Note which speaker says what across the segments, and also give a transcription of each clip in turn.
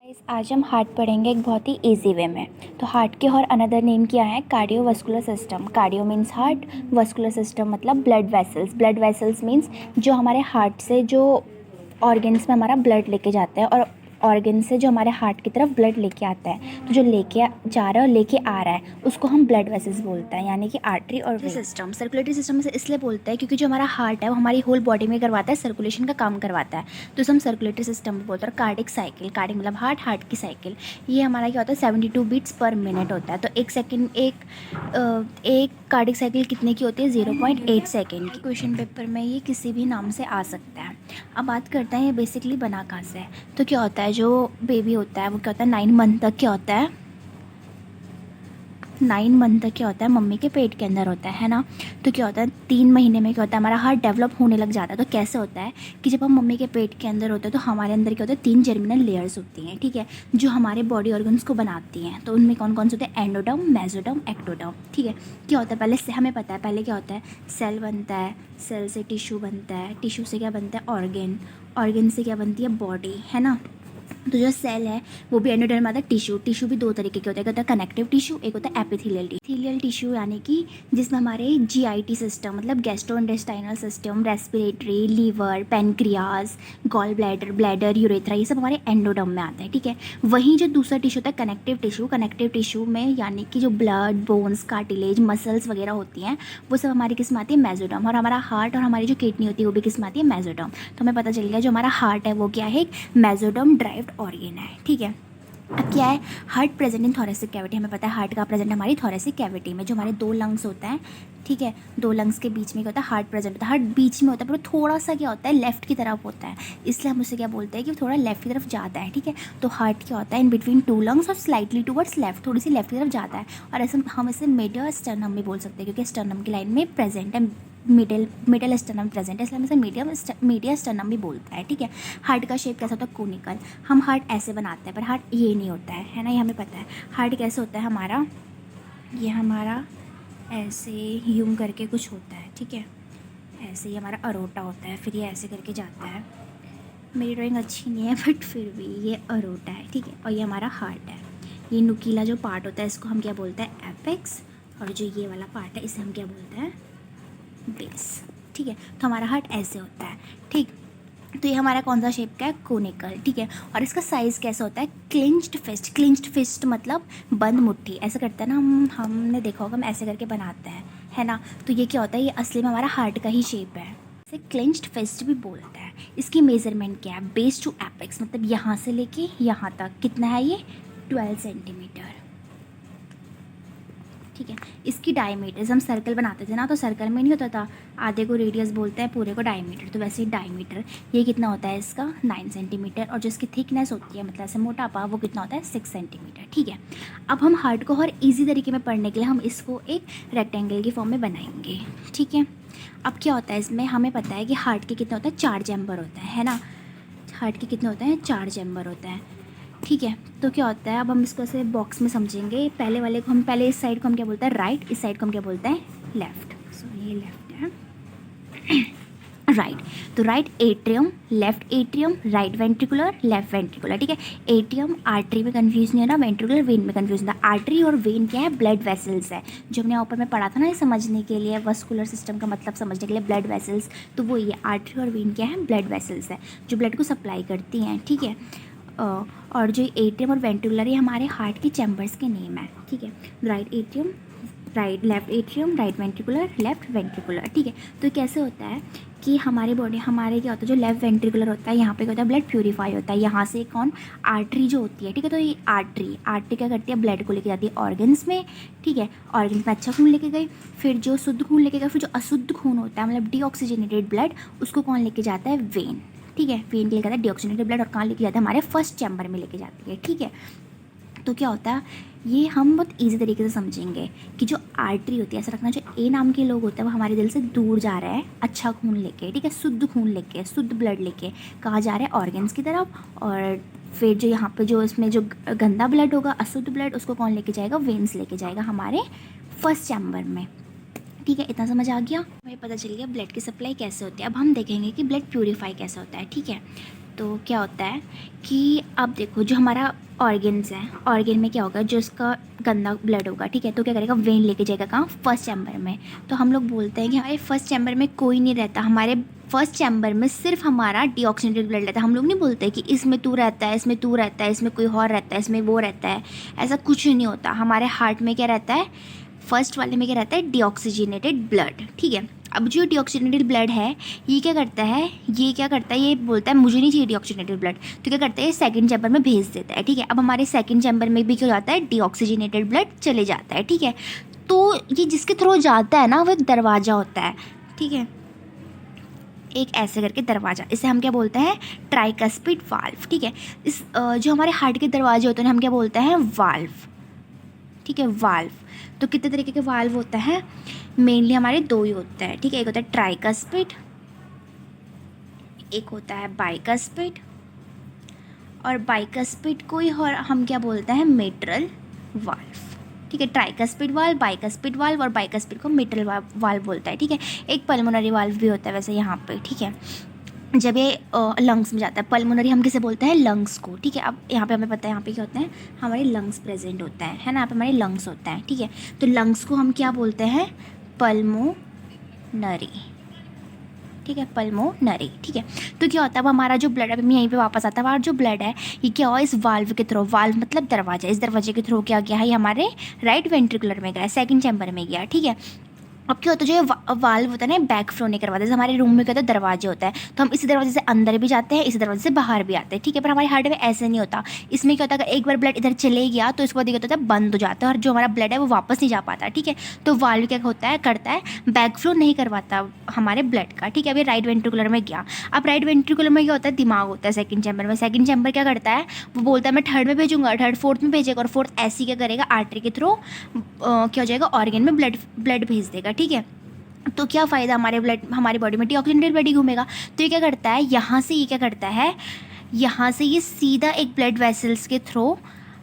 Speaker 1: आज हम हार्ट पढ़ेंगे एक बहुत ही इजी वे में। तो हार्ट के और अनदर नेम क्या है? Cardiovascular system. Cardio means heart, vascular system मतलब blood vessels. Blood vessels means जो हमारे हार्ट से जो ऑर्गन्स में हमारा ब्लड लेके जाता है और ऑर्गन से जो हमारे हार्ट की तरफ ब्लड लेके आता है। तो जो लेके जा रहा है और लेके आ रहा है उसको हम ब्लड वेसल्स बोलते हैं, यानी कि आर्टरी और वेन। सिस्टम सर्कुलेटरी सिस्टम से इसलिए बोलते हैं क्योंकि जो हमारा हार्ट है वो हमारी होल बॉडी में करवाता है, सर्कुलेशन का काम करवाता है, तो इसे हम सर्कुलेटरी सिस्टम भी बोलते हैं। और कार्डिक साइकिल, कार्डिक मतलब हार्ट, हार्ट की साइकिल, ये हमारा क्या होता है 72 बीट्स पर मिनट होता है। तो एक कार्डिक साइकिल कितने की होती है? 0.8 सेकेंड की। क्वेश्चन पेपर में ये किसी भी नाम से आ सकता है। अब बात करते हैं ये बेसिकली बना कहाँ से है। तो क्या होता है, जो बेबी होता है वो क्या होता है 9 मंथ तक क्या होता है, 9 मंथ तक क्या होता है मम्मी के पेट के अंदर होता है ना। तो क्या होता है 3 महीने में क्या होता है हमारा हार्ट डेवलप होने लग जाता है। तो कैसे होता है कि जब हम मम्मी के पेट के अंदर होते हैं तो हमारे अंदर क्या होता है 3 जर्मिनल लेयर्स होती हैं, ठीक है, जो हमारे बॉडी ऑर्गन्स को बनाती हैं। तो उनमें कौन कौन से होते हैं? एंडोडर्म, मेसोडर्म, एक्टोडर्म, ठीक है। क्या होता है पहले से हमें पता है, पहले क्या होता है सेल बनता है, सेल से टिश्यू बनता है, टिश्यू से क्या बनता है ऑर्गन, ऑर्गन से क्या बनती है बॉडी, है ना। तो जो सेल है वो भी एंडोडर्म में आता है। टिश्यू, टिश्यू भी दो तरीके के होते हैं, एक होता है कनेक्टिव टिश्यू, एक होता है एपिथेलियल टिश्यू। एपिथेलियल टिश्यू यानी कि जिसमें हमारे जीआईटी सिस्टम मतलब gastrointestinal system, respiratory, liver, pancreas, gall bladder, bladder, urethra, ये सब हमारे एंडोडर्म में आता है, ठीक है। वहीं जो दूसरा टिश्यू होता है कनेक्टिव टिश्यू, कनेक्टिव टिश्यू में यानी कि जो ब्लड, बोन्स, कार्टिलेज, मसल्स वगैरह होती हैं वो सब हमारी किस में आती है? मेसोडर्म। और हमारा हार्ट और हमारी जो किडनी होती है वो भी किस में आती है? मेसोडर्म। तो हमें पता चल गया जो हमारा हार्ट है वो क्या है? एक मेसोडर्म ड्राइव्ड ऑर्गन है, ठीक है। अब क्या है, heart present in thoracic cavity. हमें पता है हार्ट का प्रेजेंट हमारी थोरेसिक कैविटी में, जो हमारे 2 लंग्स होता है, ठीक है, 2 लंग्स के बीच में क्या होता है हार्ट प्रेजेंट होता है। हार्ट बीच में होता है पर थोड़ा सा क्या होता है लेफ्ट की तरफ होता है, इसलिए हम उसे क्या बोलते हैं कि थोड़ा लेफ्ट की तरफ जाता है, ठीक है। तो हार्ट क्या होता है इन बिटवीन 2 लंग्स और स्लाइटली टुवर्ड्स लेफ्ट, थोड़ी सी लेफ्ट की तरफ जाता है। और ऐसे हम इसे मिडल स्टर्नम भी बोल सकते हैं क्योंकि स्टर्नम की लाइन में प्रेजेंट है, मिडल स्टर्नम प्रेजेंट है, इसलिए हम इसे मीडिया स्टर्नम भी बोलता है, ठीक है। हार्ट का शेप कैसा होता है? कोनिकल। हम हार्ट ऐसे बनाते हैं पर हार्ट ये नहीं होता है ना, ये हमें पता है। हार्ट कैसे होता है हमारा, ये हमारा ऐसे यूं करके कुछ होता है, ठीक है, ऐसे ही हमारा अरोटा होता है, फिर ये ऐसे करके जाता है। मेरी ड्राइंग अच्छी नहीं है बट फिर भी ये अरोटा है, ठीक है। और ये हमारा हार्ट है। ये नुकीला जो पार्ट होता है इसको हम क्या बोलते हैं? एपेक्स। और जो ये वाला पार्ट है इसे हम क्या बोलते हैं? बेस, ठीक है। तो हमारा हार्ट ऐसे होता है, ठीक। तो ये हमारा कौन सा शेप का है? कोनिकल, ठीक है। और इसका साइज़ कैसा होता है? Clinched fist. क्लिंच्ड फिस्ट मतलब बंद मुट्ठी, ऐसा करते हैं ना हमने देखा होगा हम ऐसे करके बनाते हैं, है ना। तो ये क्या होता है? ये असली में हमारा हार्ट का ही शेप है, इसे क्लिंच्ड फिस्ट भी बोलते हैं। इसकी मेजरमेंट क्या है? बेस टू एपेक्स मतलब यहाँ से लेके यहाँ तक कितना है ये? 12 सेंटीमीटर, ठीक है। इसकी डायमीटर, हम सर्कल बनाते थे ना तो सर्कल में नहीं होता था आधे को रेडियस बोलते हैं पूरे को डायमीटर, तो वैसे ही डायमीटर ये कितना होता है इसका? 9 सेंटीमीटर। और जो इसकी थिकनेस होती है मतलब ऐसे मोटापा वो कितना होता है? 6 सेंटीमीटर, ठीक है। अब हम हार्ट को और ईजी तरीके में पढ़ने के लिए हम इसको एक रेक्टेंगल की फॉर्म में बनाएंगे, ठीक है। अब क्या होता है इसमें हमें पता है कि हार्ट के कितने होता है? 4 चैम्बर होता है ना। हार्ट के कितने होते हैं? 4 चैम्बर होते हैं, ठीक है। तो क्या होता है अब हम इसको ऐसे बॉक्स में समझेंगे। पहले वाले को हम पहले इस साइड को हम क्या बोलते हैं? राइट। इस साइड को हम क्या बोलते हैं? लेफ्ट। सो ये लेफ्ट है, राइट। तो right atrium, left atrium, right ventricular, left ventricular, ठीक है। एट्रियम आर्टरी में कंफ्यूज नहीं है ना, वेंट्रिकुलर वेन में कंफ्यूज नहीं था। आर्टरी और वेन क्या है? ब्लड वेसल्स है, जो हमने ऊपर में पढ़ा था ना ये समझने के लिए, वस्कुलर सिस्टम का मतलब समझने के लिए ब्लड वेसल्स। तो वो ये आर्टरी और वेन क्या है? ब्लड वेसल्स है जो ब्लड को सप्लाई करती हैं, ठीक है। और जो एट्रियम और वेंट्रिकुलर ये हमारे हार्ट के चैम्बर्स के नेम है, ठीक है। Right atrium, right left atrium, right ventricular, left ventricular, ठीक है। तो कैसे होता है कि हमारी बॉडी हमारे क्या होता है जो लेफ्ट वेंट्रिकुलर होता है यहाँ पे क्या होता है? ब्लड प्यूरीफाई होता है, यहाँ से कौन? आर्टरी जो होती है, ठीक है। तो ये आर्टरी आर्टरी क्या करती है? ब्लड को लेके जाती है ऑर्गन्स में, ठीक है। ऑर्गन्स में अच्छा खून लेके गई, फिर जो शुद्ध खून लेके गए, फिर जो अशुद्ध खून होता है मतलब डीऑक्सीजनेटेड ब्लड उसको कौन लेके जाता है? वेन, ठीक है। वेन लेके जाता है डीऑक्सीजनेटेड ब्लड और कहाँ लेके जाता है? हमारे फर्स्ट चैम्बर में लेके जाती है, ठीक है। तो क्या होता है ये हम बहुत इजी तरीके से समझेंगे कि जो आर्टरी होती है, ऐसा रखना जो ए नाम के लोग होते हैं वो हमारे दिल से दूर जा रहे हैं अच्छा खून लेके, ठीक है, शुद्ध खून लेके, शुद्ध ब्लड लेके, कहाँ जा रहे हैं? ऑर्गन्स की तरफ। और फिर जो यहाँ पे जो इसमें जो गंदा ब्लड होगा, अशुद्ध ब्लड, उसको कौन लेके जाएगा? वेन्स लेके जाएगा हमारे फर्स्ट चैम्बर में, ठीक है। इतना समझ आ गया, हमें पता चल गया ब्लड की सप्लाई कैसे होती है। अब हम देखेंगे कि ब्लड प्यूरीफाई कैसे होता है, ठीक है। तो क्या होता है कि अब देखो जो हमारा ऑर्गन्स है, ऑर्गन में क्या होगा, जो इसका गंदा ब्लड होगा, ठीक है, तो क्या करेगा, वेन लेके जाएगा कहाँ, फर्स्ट चैम्बर में। तो हम लोग बोलते हैं कि हमारे फर्स्ट चैम्बर में कोई नहीं रहता, हमारे फर्स्ट चैम्बर में सिर्फ हमारा डीऑक्सीजनेटेड ब्लड रहता है। हम लोग नहीं बोलते कि इसमें तू रहता है, इसमें तू रहता है, इसमें कोई और रहता है, इसमें वो रहता है, ऐसा कुछ नहीं होता। हमारे हार्ट में क्या रहता है, फर्स्ट वाले में क्या रहता है, डीऑक्सीजनेटेड ब्लड, ठीक है। अब जो डीऑक्सीजनेटेड ब्लड है ये क्या करता है, ये बोलता है मुझे नहीं चाहिए डीऑक्सीजनेटेड ब्लड, तो क्या करता है, ये सेकंड चैम्बर में भेज देता है, ठीक है। अब हमारे सेकंड चैम्बर में भी क्या हो जाता है, डीऑक्सीजनेटेड ब्लड चले जाता है, ठीक है। तो ये जिसके थ्रू जाता है ना, वो एक दरवाज़ा होता है, ठीक है, एक ऐसे करके दरवाज़ा, इसे हम क्या बोलते हैं, ट्राइकस्पिड वाल्व, ठीक है। इस जो हमारे हार्ट के दरवाजे होते हैं हम क्या बोलते हैं, वाल्व, ठीक है, वाल्व। तो कितने तरीके के वाल्व होते हैं, मेनली हमारे दो ही होते हैं, ठीक है, एक होता है ट्राइकस्पिड, एक होता है बाइकस्पिड, और बाइकस्पिड को ही और हम क्या बोलते हैं, मिट्रल वाल्व, ठीक है। ट्राइकस्पिड वाल्व, बाइकस्पिड वाल्व, और बाइकस्पिड को मिट्रल वाल्व बोलता है, ठीक है। एक पल्मोनरी वाल्व भी होता है वैसे यहाँ पे, ठीक है, जब ये लंग्स में जाता है। पल्मोनरी हम किसे बोलते हैं, लंग्स को, ठीक है। अब यहाँ पे हमें पता है यहाँ पे क्या होते हैं, हमारे लंग्स प्रेजेंट होता है ना, यहाँ पे हमारे लंग्स होता है, ठीक है। तो लंग्स को हम क्या बोलते हैं, पल्मोनरी, ठीक है, पल्मोनरी, ठीक है। तो क्या होता है, अब हमारा जो ब्लड, अभी मैं यहीं पे वापस आता है, हमारा जो ब्लड है ये क्या हुआ, इस वाल्व के थ्रू, वाल्व मतलब दरवाजा, इस दरवाजे के थ्रू क्या गया है, ये हमारे राइट वेंट्रिकुलर में गया, सेकंड चैम्बर में गया, ठीक है। अब क्या होता है, जो ये वाल्व होता है ना, बैक फ्लो नहीं करवाता, जैसे हमारे रूम में क्या होता है, दरवाजे होता है, तो हम इसी दरवाजे से अंदर भी जाते हैं, इसी दरवाजे से बाहर भी आते हैं, ठीक है। पर हमारे हार्ट में ऐसे नहीं होता, इसमें क्या होता है, अगर एक बार ब्लड इधर चले गया तो इसके बाद क्या होता है, बंद हो जाता है, और जो हमारा ब्लड है वो वापस नहीं जा पाता, ठीक है। तो वाल्व क्या होता है, करता है, बैक फ्लो नहीं करवाता हमारे ब्लड का, ठीक है। अभी राइट वेंट्रिकुलर में गया, अब राइट वेंट्रिकुलर में क्या होता है, दिमाग होता है सेकंड चैम्बर में। सेकंड चैम्बर क्या करता है, वो बोलता है मैं थर्ड में भेजूंगा, थर्ड फोर्थ में भेजेगा, और फोर्थ ऐसी क्या करेगा, आर्टरी के थ्रू क्या हो जाएगा, ऑर्गन में ब्लड भेज देगा, ठीक है। तो क्या फ़ायदा, हमारे ब्लड, हमारी बॉडी में डीऑक्सीजनेटेड ब्लड ही घूमेगा। तो ये क्या करता है, यहाँ से ये क्या करता है, यहाँ से ये सीधा एक ब्लड वेसल्स के थ्रू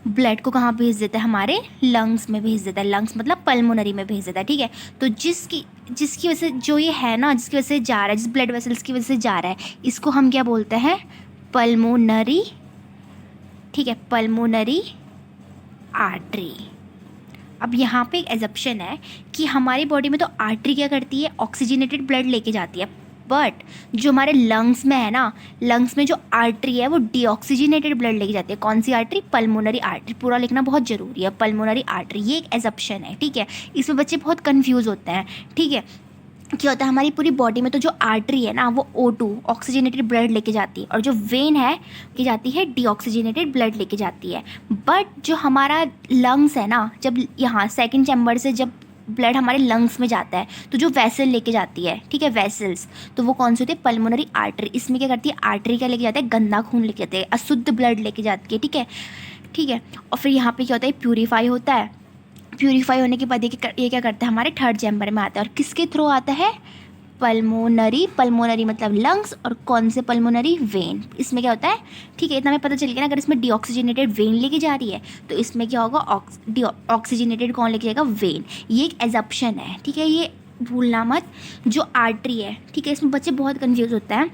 Speaker 1: ब्लड को कहाँ भेज देता है, हमारे लंग्स में भेज देता है, लंग्स मतलब पल्मोनरी में भेज देता है, ठीक है। तो जिसकी वजह से जो ये है ना, जिसकी वजह से जा रहा है, जिस ब्लड वेसल्स की वजह से जा रहा है, इसको हम क्या बोलते हैं, पल्मोनरी, ठीक है, पल्मोनरी आर्टरी। अब यहाँ पे एक एजप्शन है कि हमारी बॉडी में तो आर्टरी क्या करती है, ऑक्सीजनेटेड ब्लड लेके जाती है, बट जो हमारे लंग्स में है ना, लंग्स में जो आर्टरी है वो डीऑक्सीजनेटेड ब्लड लेके जाती है। कौन सी आर्टरी, पल्मोनरी आर्टरी, पूरा लिखना बहुत ज़रूरी है, पल्मोनरी आर्टरी, ये एक एजप्शन है, ठीक है। इसमें बच्चे बहुत कन्फ्यूज़ होते हैं, ठीक है। क्या होता है, हमारी पूरी बॉडी में तो जो आर्टरी है ना वो O2 ऑक्सीजनेटेड ब्लड लेके जाती है, और जो वेन है की जाती है डीऑक्सीजनेटेड ब्लड लेके जाती है। बट जो हमारा लंग्स है ना, जब यहाँ सेकंड चैम्बर से जब ब्लड हमारे लंग्स में जाता है तो जो वेसल लेके जाती है, ठीक है, वेसल्स, तो वो कौन सी होती है, पल्मोनरी आर्टरी। इसमें क्या करती है, आर्टरी क्या लेके जाता है, गंदा खून लेके जाते हैं, अशुद्ध ब्लड लेके जाती है, ठीक है, ठीक है। और फिर यहाँ पे क्या होता है, प्यूरीफाई होता है, प्यूरीफाई होने के बाद ये क्या करता है, हमारे थर्ड चैम्बर में आता है, और किसके थ्रू आता है, पल्मोनरी, पल्मोनरी मतलब लंग्स, और कौन से पल्मोनरी, वेन। इसमें क्या होता है, ठीक है, इतना हमें पता चल गया ना, अगर इसमें डीऑक्सीजनेटेड वेन लेके जा रही है तो इसमें क्या होगा, ऑक्सीजनेटेड कौन लेके जाएगा, वेन। ये एक एजप्शन है, ठीक है, ये भूलना मत। जो आर्टरी है, ठीक है, इसमें बच्चे बहुत कन्फ्यूज़ होता है।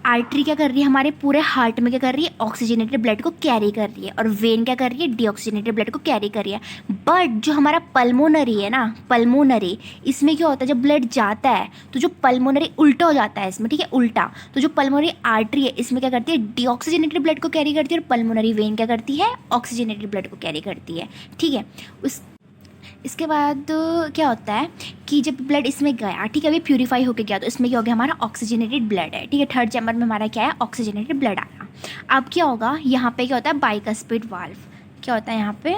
Speaker 1: आर्टरी क्या कर रही है, हमारे पूरे हार्ट में क्या कर रही है, ऑक्सीजनेटेड ब्लड को कैरी कर रही है, और वेन क्या कर रही है, डीऑक्सीजनेटेड ब्लड को कैरी कर रही है। बट जो हमारा पल्मोनरी है ना, पल्मोनरी, इसमें क्या होता है, जब ब्लड जाता है तो जो पल्मोनरी उल्टा हो जाता है इसमें, ठीक है, उल्टा। तो जो पल्मोनरी आर्टरी है इसमें क्या करती है, डीऑक्सीजनेटेड ब्लड को कैरी करती है, और पल्मोनरी वेन क्या करती है, ऑक्सीजनेटेड ब्लड को कैरी करती है, ठीक है। इसके बाद क्या होता है कि जब ब्लड इसमें गया, ठीक है, अभी प्यूरीफाई होके गया, तो इसमें क्या हो गया, हमारा ऑक्सीजनेटेड ब्लड है, ठीक है। थर्ड चैम्बर में हमारा क्या है, ऑक्सीजनेटेड ब्लड आया। अब क्या होगा, यहाँ पे क्या होता है, बाइकस्पिड वाल्व, क्या होता है यहाँ पे,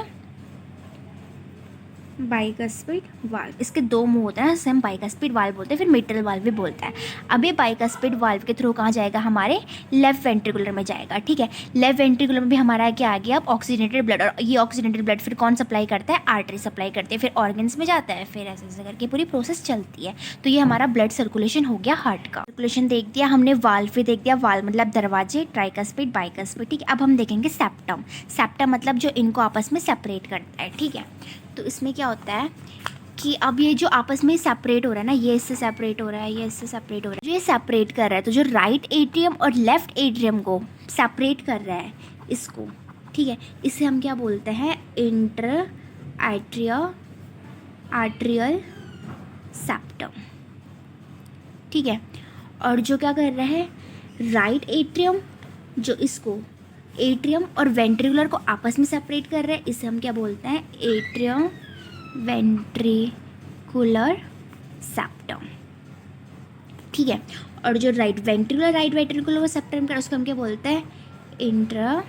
Speaker 1: बाइकस्पिड वाल्व, इसके दो मुंह होते हैं, सेम बाइकस्पिड वाल्व बोलते हैं, फिर मिट्रल वाल्व भी बोलता है। अब ये बाइकस्पिड वाल्व के थ्रू कहाँ जाएगा, हमारे लेफ्ट वेंट्रिकुलर में जाएगा, ठीक है। लेफ्ट वेंट्रिकुलर में भी हमारा क्या आ गया, अब ऑक्सीजनेटेड ब्लड, और ये ऑक्सीजनेटेड ब्लड फिर कौन सप्लाई करता है, आर्टरी सप्लाई करती है, फिर ऑर्गन्स में जाता है, फिर ऐसे ऐसे करके पूरी प्रोसेस चलती है। तो ये हमारा ब्लड सर्कुलेशन हो गया हार्ट का। सर्कुलेशन देख दिया हमने, वाल्व भी देख दिया, वाल्व मतलब दरवाजे, ट्राइकस्पिड, बाइकस्पिड, ठीक है। अब हम देखेंगे सेप्टम। सेप्टम मतलब जो इनको आपस में सेपरेट करता है, ठीक है। तो इसमें क्या होता है कि अब ये जो आपस में सेपरेट हो रहा है ना, ये इससे सेपरेट हो रहा है, ये इससे सेपरेट हो रहा है, जो ये सेपरेट कर रहा है, तो जो राइट एट्रियम और लेफ्ट एट्रियम को सेपरेट कर रहा है इसको, ठीक है, इसे हम क्या बोलते हैं, इंटर आर्ट्रियल सेप्टम, ठीक है। और जो क्या कर रहा है, राइट एट्रियम जो इसको एट्रियम और वेंट्रिकुलर को आपस में सेपरेट कर रहा है, इसे हम क्या बोलते हैं, एट्रियम वेंट्रिकुलर सेप्टम, ठीक है। और जो राइट वेंट्रिकुलर को सेप्टम कर रहा है उसको हम क्या बोलते हैं, इंट्रा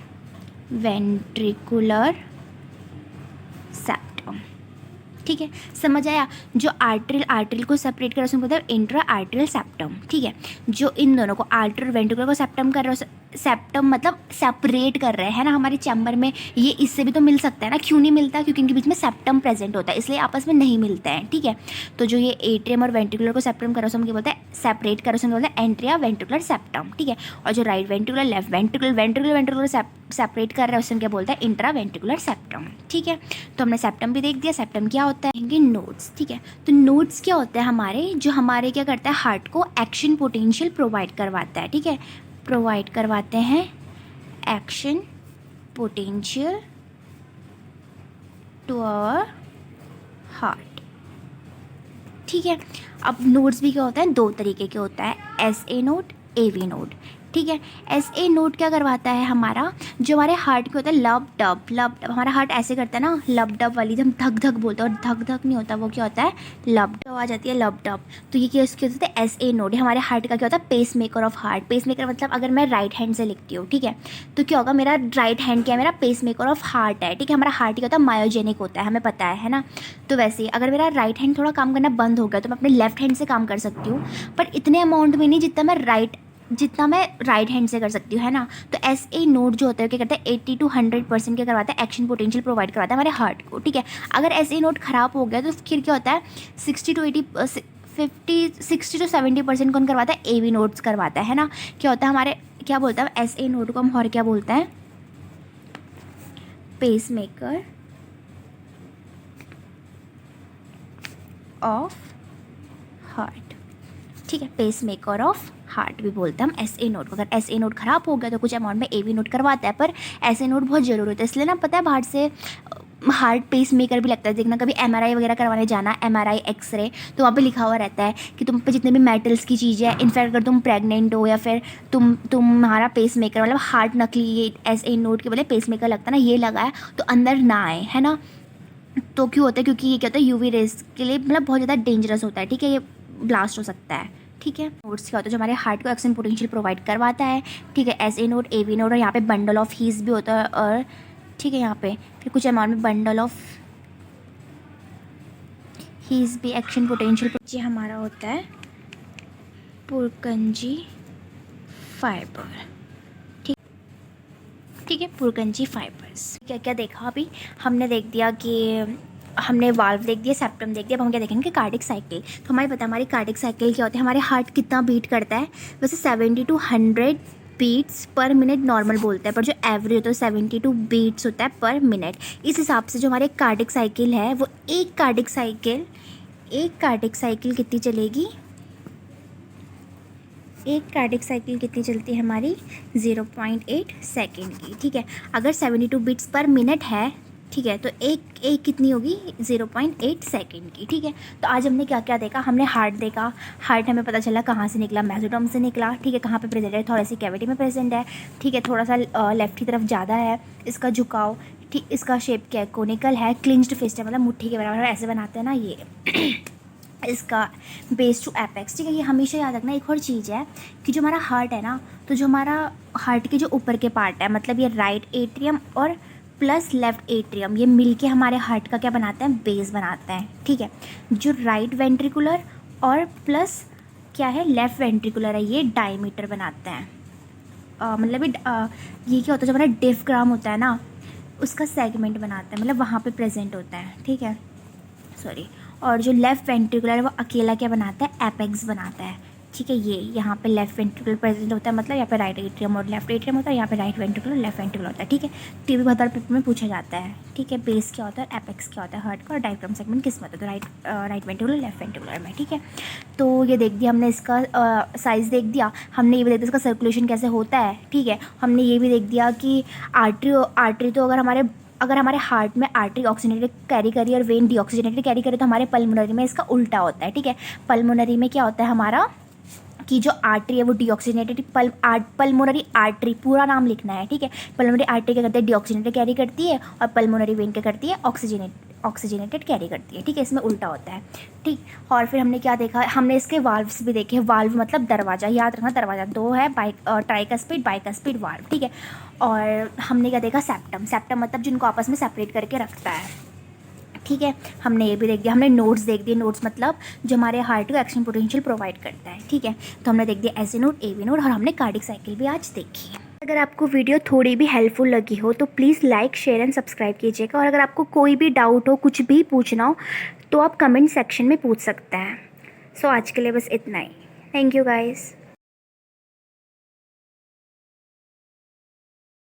Speaker 1: वेंट्रिकुलर सेप्टम, ठीक है। समझ आया। जो आर्टरियल को सेपरेट कर रहा है उसको बोलते हैं इंट्रा आर्टरियल सेप्टम, ठीक है। जो इन दोनों को आर्टरी और वेंट्रिकुलर को सेप्टम कर रहा है, सेप्टम मतलब सेपरेट कर रहे हैं ना हमारे चैम्बर में, ये इससे भी तो मिल सकता है ना, क्यों नहीं मिलता, क्योंकि इनके बीच में सेप्टम प्रेजेंट होता है, इसलिए आपस में नहीं मिलते हैं, ठीक है। तो जो ये एट्रियम और वेंट्रिकुलर को सेप्टम कर रहा है उसको हम क्या बोलते हैं, सेपरेट कर रहा है उसको बोलते हैं एंट्रिया वेंट्रिकुलर सेप्टम, ठीक है। और जो right ventricular left ventricular separate कर रहा है उसको क्या बोलते हैं, इंट्रा वेंट्रिकुलर सेप्टम, ठीक है। तो हमने सेप्टम भी देख दिया। सेप्टम क्या होता है, नोड्स, ठीक है। तो नोड्स क्या होता है हमारे, जो हमारे क्या करता है, हार्ट को एक्शन पोटेंशियल प्रोवाइड करवाता है, ठीक है, प्रोवाइड करवाते हैं action potential to our heart, ठीक है। अब नोड्स भी क्या होता है, दो तरीके के होता है, SA नोड, AV नोड, ठीक है। SA नोड क्या करवाता है हमारा, जो हमारे हार्ट के होता है लब डब, हमारा हार्ट ऐसे करता है ना, लब डब वाली, हम धक धक बोलते हैं, और धक धक नहीं होता, वो क्या होता है, लब डब आ जाती है, लब डब। तो ये क्या उसके होते हैं, SA नोड, हमारे हार्ट का क्या होता है, pacemaker of heart. Pacemaker मतलब अगर मैं राइट हैंड से लिखती हूँ, ठीक है, तो क्या होगा, मेरा राइट हैंड क्या है, मेरा पेस मेकर ऑफ हार्ट है, ठीक है। हमारा हार्ट क्या होता है, मायोजेनिक होता है, हमें पता है ना। तो वैसे ही अगर मेरा राइट हैंड थोड़ा काम करना बंद हो गया तो मैं अपने लेफ्ट हैंड से काम कर सकती हूँ, पर इतने अमाउंट में नहीं जितना मैं राइट हैंड से कर सकती हूँ, है ना। तो SA नोड जो होता है क्या करता है, 80 to 100% क्या करवाता है, एक्शन पोटेंशियल प्रोवाइड करवाता है हमारे हार्ट को, ठीक है। अगर SA नोड खराब हो गया तो फिर क्या होता है, 60 to 70% कौन करवाता है, AV नोड्स करवाता है ना। क्या होता है हमारे, क्या बोलता है SA नोड को हम और क्या बोलते हैं, पेस मेकर ऑफ हार्ट, ठीक है, पेस मेकर ऑफ हार्ट भी बोलते हैं हम SA नोड को। अगर SA नोड खराब हो गया तो कुछ अमाउंट में AV नोड करवाता है, पर SA नोड बहुत ज़रूरी होता है, इसलिए ना पता है बाहर से हार्ट पेस मेकर भी लगता है। देखना कभी MRI वगैरह करवाने जाना, MRI एक्सरे, तो वहाँ पे लिखा हुआ रहता है कि तुम पे जितने भी मेटल्स की चीज़ें हैं, इनफैक्ट अगर तुम प्रेग्नेंट हो या फिर तुम्हारा पेस मेकर मतलब हार्ट नकली ये SA नोड के बदले पेस मेकर लगता है ना, ये लगा है तो अंदर ना आए, है ना। तो क्यों होता है, क्योंकि ये क्या होता है, UV रेस के लिए मतलब बहुत ज़्यादा डेंजरस होता है, ठीक है, ये ब्लास्ट हो सकता है, ठीक है। नोड्स क्या होता है, जो हमारे हार्ट को एक्शन पोटेंशियल प्रोवाइड करवाता है, ठीक है, SA नोड, AV नोड, और यहाँ पे बंडल ऑफ हीस भी होता है, और ठीक है, यहाँ पे फिर कुछ अमाउंट में बंडल ऑफ हीस भी एक्शन पोटेंशियल, ये हमारा होता है पुरकंजी फाइबर, ठीक है, पुरकंजी फाइबर्स। क्या क्या देखा अभी हमने, देख दिया कि हमने वाल्व देख दिया, सेप्टम देख दिया, अब हम क्या देखेंगे, कार्डिक साइकिल। तो हमें पता है हमारी कार्डिक साइकिल क्या होती है, हमारे हार्ट कितना बीट करता है, वैसे 70 to 100 beats per minute normal बोलते हैं, पर जो एवरेज होता है 72 बीट्स होता है पर मिनट। इस हिसाब से जो हमारे कार्डिक साइकिल है वो एक कार्डिक साइकिल कितनी चलेगी, एक कार्डिक साइकिल कितनी चलती है हमारी, 0.8 सेकेंड की, ठीक है। अगर 72 बीट्स पर मिनट है, ठीक है, तो एक कितनी होगी, 0.8 सेकेंड की, ठीक है। तो आज हमने क्या क्या देखा, हमने हार्ट देखा, हार्ट हमें पता चला कहाँ से निकला, मेसोडर्म से निकला, ठीक है, कहाँ पे प्रेजेंट है, थोड़ा सी कैविटी में प्रेजेंट है, ठीक है, थोड़ा सा लेफ्ट की तरफ ज़्यादा है इसका झुकाव, ठीक, इसका शेप क्या है, कोनिकल है, क्लिंच्ड फिस्ट है, मतलब मुट्ठी के बराबर ऐसे बनाते हैं ना ये इसका बेस टू एपेक्स, ठीक है। ये हमेशा याद रखना। एक और चीज़ है कि जो हमारा हार्ट है ना, तो जो हमारा हार्ट के जो ऊपर के पार्ट है, मतलब ये राइट एट्रियम और प्लस लेफ्ट एट्रियम, ये मिलके हमारे हार्ट का क्या बनाते हैं, बेस बनाते हैं, ठीक है। जो राइट वेंट्रिकुलर और प्लस क्या है, लेफ्ट वेंट्रिकुलर है, ये डायमीटर बनाते हैं, मतलब ये क्या होता है, जो हमारा डिफ्राग्राम होता है ना, उसका सेगमेंट बनाता है, मतलब वहाँ पे प्रेजेंट होता है, ठीक है, सॉरी। और जो लेफ्ट वेंट्रिकुलर है वो अकेला क्या बनाता है, एपेक्स बनाता है, ठीक है। ये यहाँ पे लेफ्ट वेंट्रिकल प्रेजेंट होता है, मतलब यहाँ पे राइट एट्रियम और लेफ्ट एट्रियम होता है, यहाँ पे राइट वेंट्रिकल और लेफ्ट वेंट्रिकल होता है। ठीक है, तो ये भी बहुत बार पेपर में पूछा जाता है। ठीक है, बेस क्या होता है, एपेक्स क्या होता है हार्ट का, और डायफ्राम सेगमेंट किस में होता है, तो राइट वेंट्रिकुलर लेफ्ट वेंट्रिकुलर में। ठीक है, तो ये देख दिया हमने, इसका साइज़ देख दिया हमने, ये भी देख दिया इसका सर्कुलेशन कैसे होता है। ठीक है, हमने ये भी देख दिया कि आर्टरी तो अगर हमारे हार्ट में आर्टरी ऑक्सीजनेटेड कैरी करी और वेन डीऑक्सीजनेटेड कैरी करे, तो हमारे पल्मोनरी में इसका उल्टा होता है। ठीक है, पल्मोनरी में क्या होता है हमारा कि जो आर्टरी है वो डीऑक्सीजनेटेड पल्मोनरी आर्टरी पूरा नाम लिखना है। ठीक है, पल्मोनरी आर्टरी क्या करती है, डीऑक्सीजनेटेड कैरी करती है, और पल्मोनरी वेन क्या करती है, ऑक्सीजनेटेड कैरी करती है। ठीक है, इसमें उल्टा होता है। ठीक, और फिर हमने क्या देखा, हमने इसके वाल्व्स भी देखे। वाल्व मतलब दरवाज़ा, याद रखना दरवाज़ा दो है, ट्राइकस्पिड बाइकस्पिड वाल्व। ठीक है, और हमने क्या देखा, सेप्टम मतलब जिनको आपस में सेपरेट करके रखता है। ठीक है, हमने ये भी देख दिया। हमने नोड्स देख दिए। नोड्स मतलब जो हमारे हार्ट को एक्शन पोटेंशियल प्रोवाइड करता है। ठीक है, तो हमने देख दिया एस नोड, ए नोड, और हमने कार्डिक साइकिल भी आज देखी। अगर आपको वीडियो थोड़ी भी हेल्पफुल लगी हो तो please like share and subscribe कीजिएगा, और अगर आपको कोई भी डाउट हो, कुछ भी पूछना हो, तो आप कमेंट सेक्शन में पूछ सकते हैं। सो आज के लिए बस इतना ही। Thank you guys.